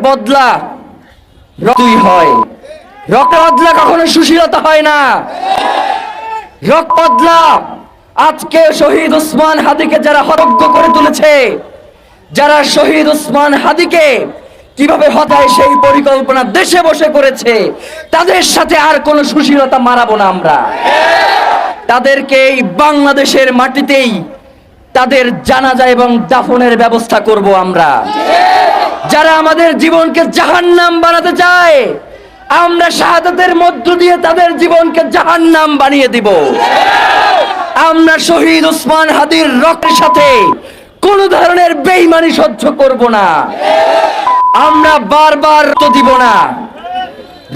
বদলা রক্তই হয়। রক্ত বদলা কখনো সুশীলতা হয় না। রক্ত বদলা আজকে শহীদ ওসমান হাদিকে যারা হতজ্ঞ করে তুলেছে, যারা শহীদ ওসমান হাদিকে কিভাবে হত্যায় সেই পরিকল্পনা দেশে বসে করেছে, তাদের সাথে আর কোনো সুশীলতা মারাবো না আমরা। তাদেরকে এই বাংলাদেশের মাটিতেই তাদের জানাজা এবং দাফনের ব্যবস্থা করব আমরা। যারা আমাদের জীবনকে জাহান্নাম বানাতে চায়, আমরা শাহাদাতের মধ্য দিয়ে তাদের জীবনকে জাহান্নাম বানিয়ে দিব। আমরা শহীদ ওসমান হাদির রক্তের সাথে কোন ধরনের বেঈমানি সহ্য করব না। আমরা বারবার রক্ত দিব না।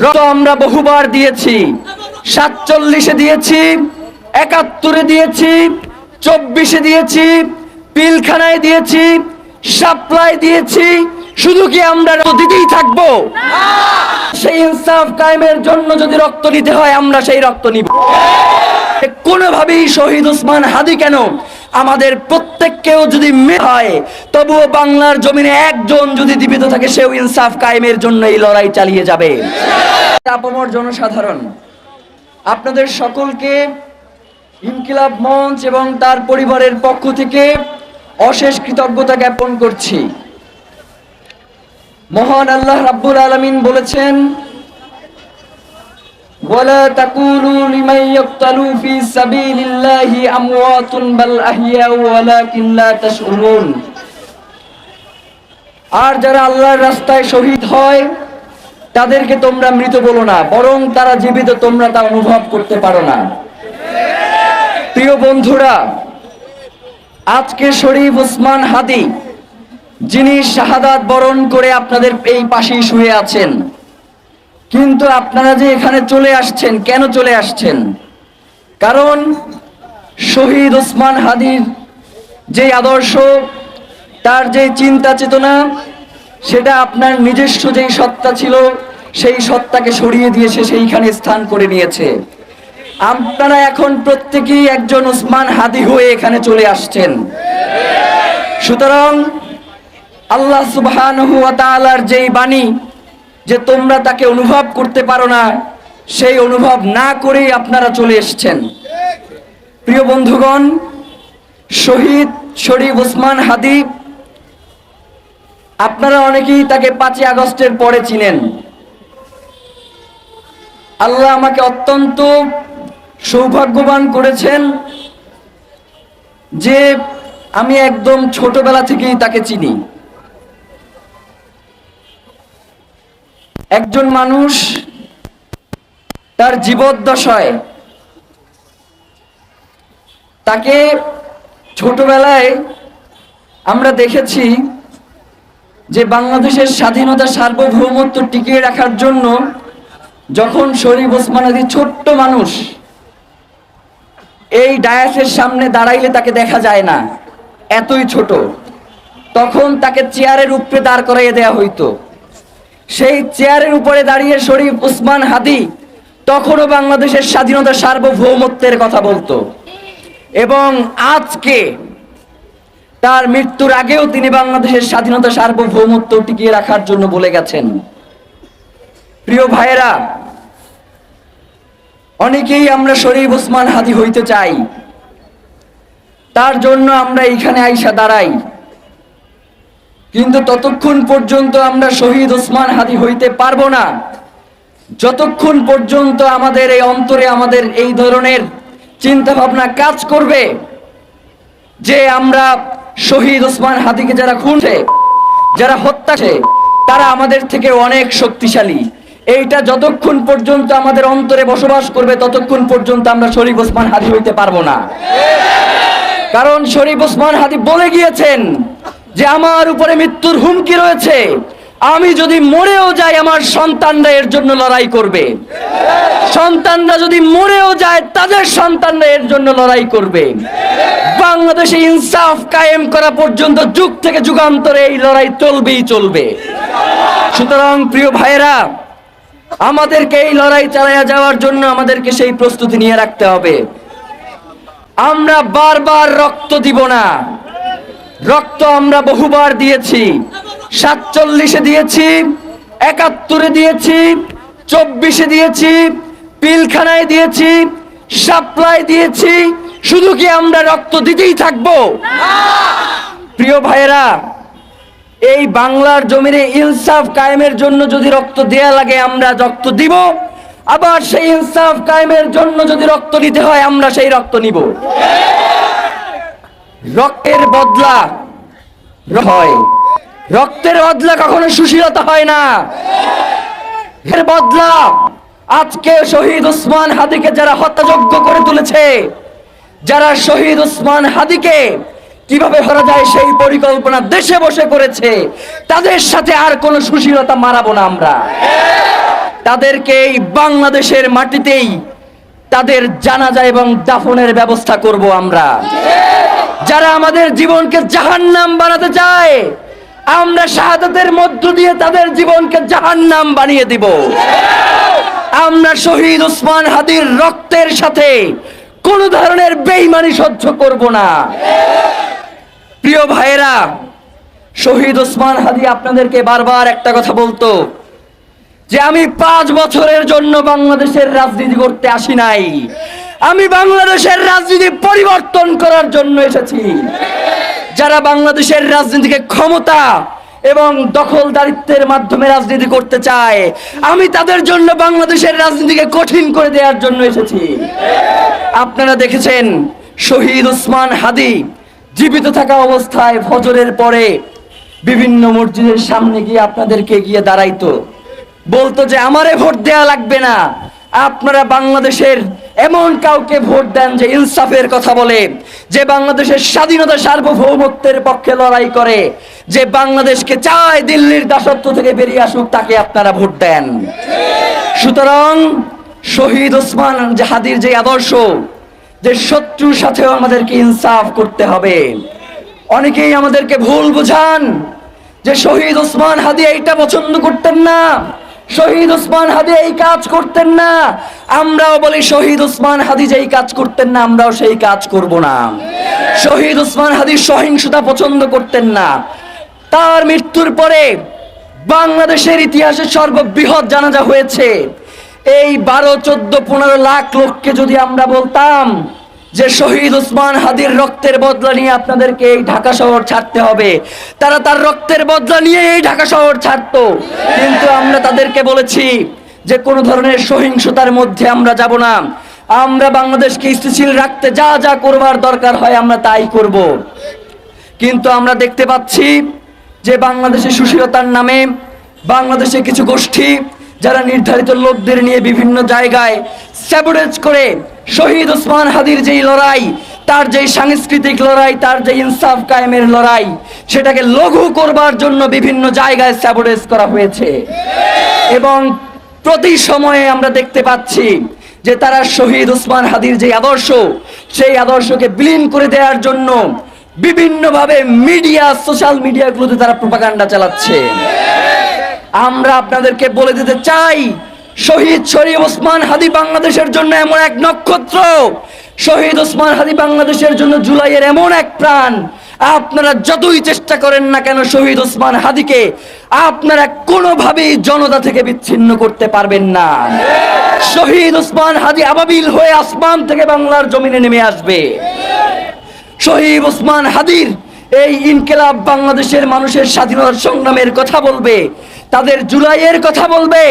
রক্ত আমরা বহুবার দিয়েছি, 47-এ দিয়েছি, 71-এ দিয়েছি, 24-এ দিয়েছি, পিলখানায় দিয়েছি, সাপ্লাই দিয়েছি। শুধু কি আমরা রক্ত দিতেই থাকবো? সেই ইনসাফ কায়েমের জন্য যদি রক্ত নিতে হয়, আমরা সেই রক্ত নিব। কোনোভাবেই শহীদ ওসমান হাদি কেন, আমাদের প্রত্যেককেও যদি হয়, তবুও বাংলার জমিনে একজন যদি জীবিত থাকে, সেও ইনসাফ কায়েমের জন্য এই লড়াই চালিয়ে যাবে। আপামর জনসাধারণ, আপনাদের সকলকে ইনকিলাব মঞ্চ এবং তার পরিবারের পক্ষ থেকে অশেষ কৃতজ্ঞতা জ্ঞাপন করছি। মহান আল্লাহ রাব্বুল আলামিন বলেছেন, ওয়ালা তাকুলু লিমান ইয়াকতালু ফি সাবিলিল্লাহি আমওয়াতুন বাল আহইয়াউ ওয়ালাকিন লা তাশউরুন। আর যারা আল্লাহর রাস্তায় শহীদ হয়, তাদেরকে তোমরা মৃত বলো না, বরং তারা জীবিত, তোমরা তা অনুভব করতে পারো না। প্রিয় বন্ধুরা, আজকে শরীফ ওসমান হাদি, যিনি শাহাদাত বরণ করে আপনাদের এই পাশেই শুয়ে আছেন, কিন্তু আপনারা যে এখানে চলে আসছেন, কেন চলে আসছেন? কারণ শহীদ ওসমান হাদির যে আদর্শ, তার যে চিন্তা চেতনা, সেটা আপনার নিজস্ব যেই সত্তা ছিল, সেই সত্তাকে সরিয়ে দিয়ে সে সেইখানে স্থান করে নিয়েছে। আপনারা এখন প্রত্যেকেই একজন ওসমান হাদি হয়ে এখানে চলে আসছেন। সুতরাং আল্লাহ সুবহানাহু ওয়া তাআলার যেই বাণী যে তোমরা তাকে অনুভব করতে পারো না, সেই অনুভব না করেই আপনারা চলে এসেছেন। প্রিয় বন্ধুগণ, শহীদ শরীফ ওসমান হাদি, আপনারা অনেকেই তাকে 5ই আগস্টের পরে চিনেন। আল্লাহ আমাকে অত্যন্ত সৌভাগ্যবান করেছেন যে আমি একদম ছোটবেলা থেকেই তাকে চিনি। একজন মানুষ তার জীবদ্দশায়, তাকে ছোটবেলায় আমরা দেখেছি যে বাংলাদেশের স্বাধীনতা সার্বভৌমত্ব টিকিয়ে রাখার জন্য যখন শরীফ ওসমান হাদি ছোট্ট মানুষ, এই ডায়াসের সামনে দাঁড়াইলে তাকে দেখা যায় না, এতই ছোট, তখন তাকে চেয়ারের উপরে দাঁড় করাইয়ে দেয়া হইতো। সেই চেয়ারের উপরে দাঁড়িয়ে শরীফ ওসমান হাদি তখনও বাংলাদেশের স্বাধীনতা সার্বভৌমত্বের কথা বলতো, এবং আজকে তার মৃত্যুর আগেও তিনি বাংলাদেশের স্বাধীনতা সার্বভৌমত্ব টিকিয়ে রাখার জন্য বলে গেছেন। প্রিয় ভাইয়েরা, অনেকেই আমরা শরীফ ওসমান হাদি হইতে চাই, তার জন্য আমরা এইখানে আইসা দাঁড়াই, কিন্তু ততক্ষণ পর্যন্ত আমরা শহীদ ওসমান হাদি হইতে পারবো না যতক্ষণ পর্যন্ত আমাদের এই অন্তরে আমাদের এই ধরনের চিন্তা ভাবনা কাজ করবে যে আমরা শহীদ ওসমান হাদিকে যারা খুনছে, যারা হত্যাছে, তারা আমাদের থেকে অনেক শক্তিশালী। এইটা যতক্ষণ পর্যন্ত আমাদের অন্তরে বসবাস করবে, ততক্ষণ পর্যন্ত আমরা শরীফ ওসমান হাদি হইতে পারবো না। কারণ শরীফ ওসমান হাদি বলে গিয়েছেন যে আমার উপরে মৃত্যুর হুমকি রয়েছে, আমি যদি মরেও যাই আমার সন্তানরা এর জন্য লড়াই করবে, সন্তানরা যদি মরেও যায় তাদের সন্তানরা এর জন্য লড়াই করবে। বাংলাদেশে ইনসাফ কায়েম করা পর্যন্ত যুগ থেকে যুগান্তরে এই লড়াই চলবেই চলবে। সুতরাং প্রিয় ভাইয়েরা, আমাদেরকে এই লড়াই চালিয়ে যাওয়ার জন্য আমাদেরকে সেই প্রস্তুতি নিয়ে রাখতে হবে। আমরা বারবার রক্ত দিব না, রক্ত আমরা বহুবার দিয়েছি, 47-এ দিয়েছি, 71-এ দিয়েছি, 24-এ দিয়েছি, পিলখানায় দিয়েছি, সাপ্লাই দিয়েছি। শুধু কি আমরা রক্ত দিতেই থাকবো? প্রিয় ভাইয়েরা, এই বাংলার জমিনে ইনসাফ কায়েমের জন্য যদি রক্ত দেয়া লাগে আমরা রক্ত দিব, আবার সেই ইনসাফ কায়েমের জন্য যদি রক্ত নিতে হয় আমরা সেই রক্ত নিব। রক্তের বদলা হয়, রক্তের বদলা কখনো সুশীলতা হয় না। এর বদলা আজকে শহীদ ওসমান হাদিকে যারা হত্যাযজ্ঞ করে তুলেছে, যারা শহীদ ওসমান হাদিকে কিভাবে ধরা যায় সেই পরিকল্পনা দেশে বসে করেছে, তাদের সাথে আর কোনো সুশীলতা মারাবো না আমরা। তাদেরকে এই বাংলাদেশের মাটিতেই তাদের জানাজা এবং দাফনের ব্যবস্থা করব আমরা। যারা আমাদের জীবনকে জাহান্নাম বানাতে চায়, আমরা শাহাদাতের মধ্য দিয়ে তাদের জীবনকে জাহান্নাম বানিয়ে দিব। আমরা শহীদ ওসমান হাদির রক্তের সাথে কোন ধরনের বেঈমানি সহ্য করব না। প্রিয় ভাইয়েরা, শহীদ ওসমান হাদি আপনাদেরকে বারবার একটা কথা বলতো যে আমি 5 বছরের জন্য বাংলাদেশের রাজনীতি করতে আসি নাই, আমি বাংলাদেশের রাজনীতি পরিবর্তন করার জন্য এসেছি। যারা বাংলাদেশের রাজনীতিকে ক্ষমতা এবং দখলদারিত্বের মাধ্যমে রাজনীতি করতে চায়, আমি তাদের জন্য বাংলাদেশের রাজনীতিকে কঠিন করে দেওয়ার জন্য এসেছি। আপনারা দেখেছেন শহীদ ওসমান হাদি জীবিত থাকা অবস্থায় ফজরের পরে বিভিন্ন মসজিদের সামনে গিয়ে আপনাদেরকে গিয়ে দাঁড়াইতো, বলতো যে আমারে ভোট দেয়া লাগবে না, আপনারা বাংলাদেশের এমন কাউকে ভোট দেন যে ইনসাফের কথা বলে, যে বাংলাদেশের স্বাধীনতা সার্বভৌমত্বের পক্ষে লড়াই করে, যে বাংলাদেশকে চায় দিল্লির দাসত্ব থেকে বেরিয়ে আসুক, তাকে আপনারা ভোট দেন। সুতরাং শহীদ ওসমান হাদির যে আদর্শ, যে শত্রুর সাথেও আমাদেরকে ইনসাফ করতে হবে। অনেকেই আমাদেরকে ভুল বোঝান যে শহীদ ওসমান হাদি এইটা পছন্দ করতেন না, শহীদ ওসমান হাদি এই কাজ করতেন না। আমরাও বলি শহীদ ওসমান হাদি যেই কাজ করতেন না আমরাও সেই কাজ করব না। শহীদ ওসমান হাদি সহিংসতা পছন্দ করতেন না। তার মৃত্যুর পরে বাংলাদেশের ইতিহাসে সর্ববৃহৎ জানাজা হয়েছে। এই 12, 14, 15 লাখ লোককে যদি আমরা বলতাম যে শহীদ ওসমান হাদির রক্তের বদলা নিয়ে আপনাদেরকে এই ঢাকা শহর ছাড়তে হবে, তারা তার রক্তের বদলা নিয়ে এই ঢাকা শহর ছাড়তো। কিন্তু আমরা তাদেরকে বলেছি যে কোন ধরনের সহিংসতার মধ্যে আমরা যাব না, আমরা বাংলাদেশকে স্থিতিশীল রাখতে যা যা করবার দরকার হয় আমরা তাই করব। কিন্তু আমরা দেখতে পাচ্ছি যে বাংলাদেশে সুশীলতার নামে বাংলাদেশে কিছু গোষ্ঠী যারা নির্ধারিত লোকদের নিয়ে বিভিন্ন জায়গায় স্যাবোটেজ করে শহীদ ওসমান হাদির যেই লড়াই, তার যেই সাংস্কৃতিক লড়াই, তার যে ইনসাফ কায়েমের লড়াই, সেটাকে লঘু করবার জন্য বিভিন্ন জায়গায় স্যাবোটেজ করা হয়েছে। এবং প্রতি সময়ে আমরা দেখতে পাচ্ছি যে তারা শহীদ ওসমান হাদির যে আদর্শ, সেই আদর্শকে বিলীন করে দেওয়ার জন্য বিভিন্নভাবে মিডিয়া, সোশ্যাল মিডিয়াগুলোতে তারা প্রোপাগান্ডা চালাচ্ছে। আমরা আপনাদেরকে বলে দিতে চাই, শহীদ শরীফ ওসমান হাদি বাংলাদেশের জন্য এমন এক নক্ষত্র, শহীদ ওসমান হাদি বাংলাদেশের জন্য জুলাইয়ের এমন এক প্রাণ। আপনারা যতই চেষ্টা করেন না কেন শহীদ ওসমান হাদিকে আপনারা কোনোভাবেই জনতা থেকে বিচ্ছিন্ন করতে পারবেন না। শহীদ ওসমান হাদি আবাবিল হয়ে আসমান থেকে বাংলার জমিনে নেমে আসবে। শহীদ ওসমান হাদির এই ইনকিলাব বাংলাদেশের মানুষের স্বাধীনতার সংগ্রামের কথা বলবে, তাদের জুলাইয়ের কথা বলবে,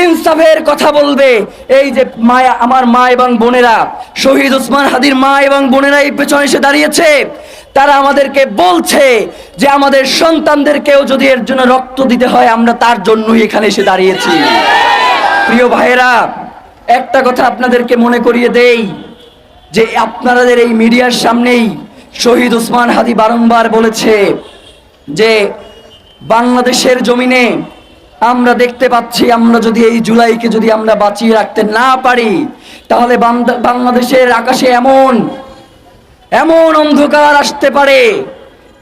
ইনসাফের কথা বলবে। এই যে মায়া, আমার মা এবং বোনেরা, শহীদ ওসমান হাদির মা এবং বোনেরা এই পেছনে এসে দাঁড়িয়েছে, তারা আমাদেরকে বলছে যে আমাদের সন্তানদেরকেও যদি এর জন্য রক্ত দিতে হয় আমরা তার জন্যই এখানে এসে দাঁড়িয়েছি। প্রিয় ভাইয়েরা, একটা কথা আপনাদেরকে মনে করিয়ে দেই যে আপনাদের এই মিডিয়ার সামনেই শহীদ ওসমান হাদি বারংবার বলেছে যে বাংলাদেশের জমিনে আমরা দেখতে পাচ্ছি, আমরা যদি এই জুলাইকে যদি আমরা বাঁচিয়ে রাখতে না পারি তাহলে বাংলাদেশের আকাশে এমন অন্ধকার আসতে পারে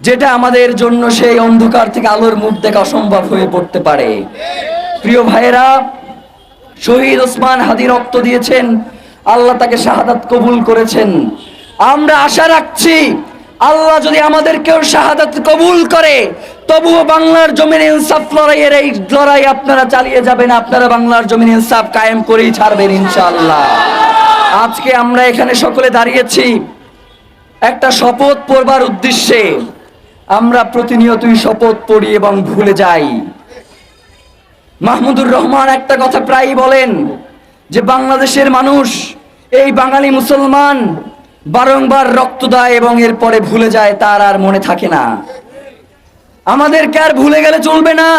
যেটা আমাদের জন্য সেই অন্ধকার থেকে আলোর মুখ দেখা অসম্ভব হয়ে পড়তে পারে। প্রিয় ভাইয়েরা, শহীদ ওসমান হাদি রক্ত দিয়েছেন, আল্লাহ তাকে শাহাদাত কবুল করেছেন। আমরা আশা রাখছি আল্লাহ যদি আমাদেরকেও শাহাদাত কবুল করে তবুও বাংলার জমিনে ইনসাফ লড়াইয়ের এই লড়াই আপনারা চালিয়ে যাবেন, আপনারা বাংলার জমিনে ইনসাফ কায়েম করেই ছাড়বেন ইনশাআল্লাহ। আজকে আমরা এখানে সকলে দাঁড়িয়েছি একটা শপথ পড়বার উদ্দেশ্যে। আমরা প্রতিনিয়তই শপথ পড়ি এবং ভুলে যাই। মাহমুদুর রহমান একটা কথা প্রায়ই বলেন যে বাংলাদেশের মানুষ, এই বাঙালি মুসলমান বারংবার রক্ত দেয় এবং এরপরে ভুলে যায়, তার আর মনে থাকে না। আমাদেরকে আর ভুলে গেলে চলবে না।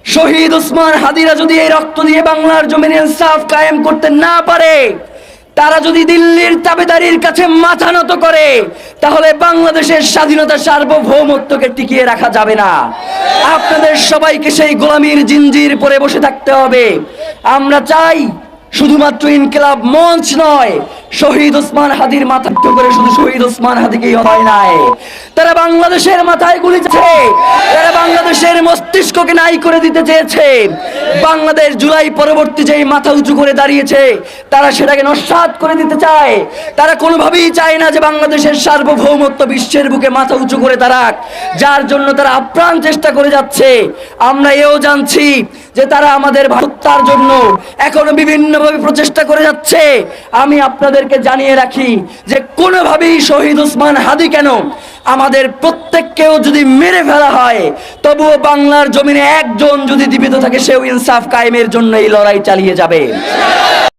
শহীদ ওসমান হাদিরা যদি এই রক্ত দিয়ে বাংলার জমিনে ইনসাফ কায়েম করতে না পারে, তারা যদি দিল্লির তাবেদারির কাছে মাথা নত করে, তাহলে বাংলাদেশের স্বাধীনতা সার্বভৌমত্বকে টিকিয়ে রাখা যাবে না। আপনাদের সবাইকে সেই গোলামীর জিঞ্জির পরে বসে থাকতে হবে। আমরা চাই শুধুমাত্র ইনকিলাব মঞ্চ নয়, শহীদ ওসমান হাদির মাথা করে শুধু শহীদ ওসমান হাদিকেই হয় নাই, তারা বাংলাদেশের মাথায় গুলি চেয়েছে, তারা বাংলাদেশের মস্তিষ্ককে নাই করে দিতে চেয়েছে। বাংলাদেশ জুলাই পরবর্তী যেই মাথা উঁচু করে দাঁড়িয়েছে, তারা সেটাকে নস্যাৎ করে দিতে চায়। তারা কোনোভাবেই চায় না যে বাংলাদেশের সার্বভৌমত্ব বিশ্বের বুকে মাথা উঁচু করে দাঁড়াক, যার জন্য তারা আপ্রাণ চেষ্টা করে যাচ্ছে। আমরা এও জানছি যে তারা আমাদের হত্যার জন্য এখনো বিভিন্নভাবে প্রচেষ্টা করে যাচ্ছে। আমি আপনাদেরকে জানিয়ে রাখি যে কোনোভাবেই শহীদ ওসমান হাদি কেন, আমাদের প্রত্যেককেও যদি মেরে ফেলা হয়, তবুও বাংলার জমিনে একজন যদি জীবিত থাকে, সেও ইনসাফ কায়েমের জন্য এই লড়াই চালিয়ে যাবে।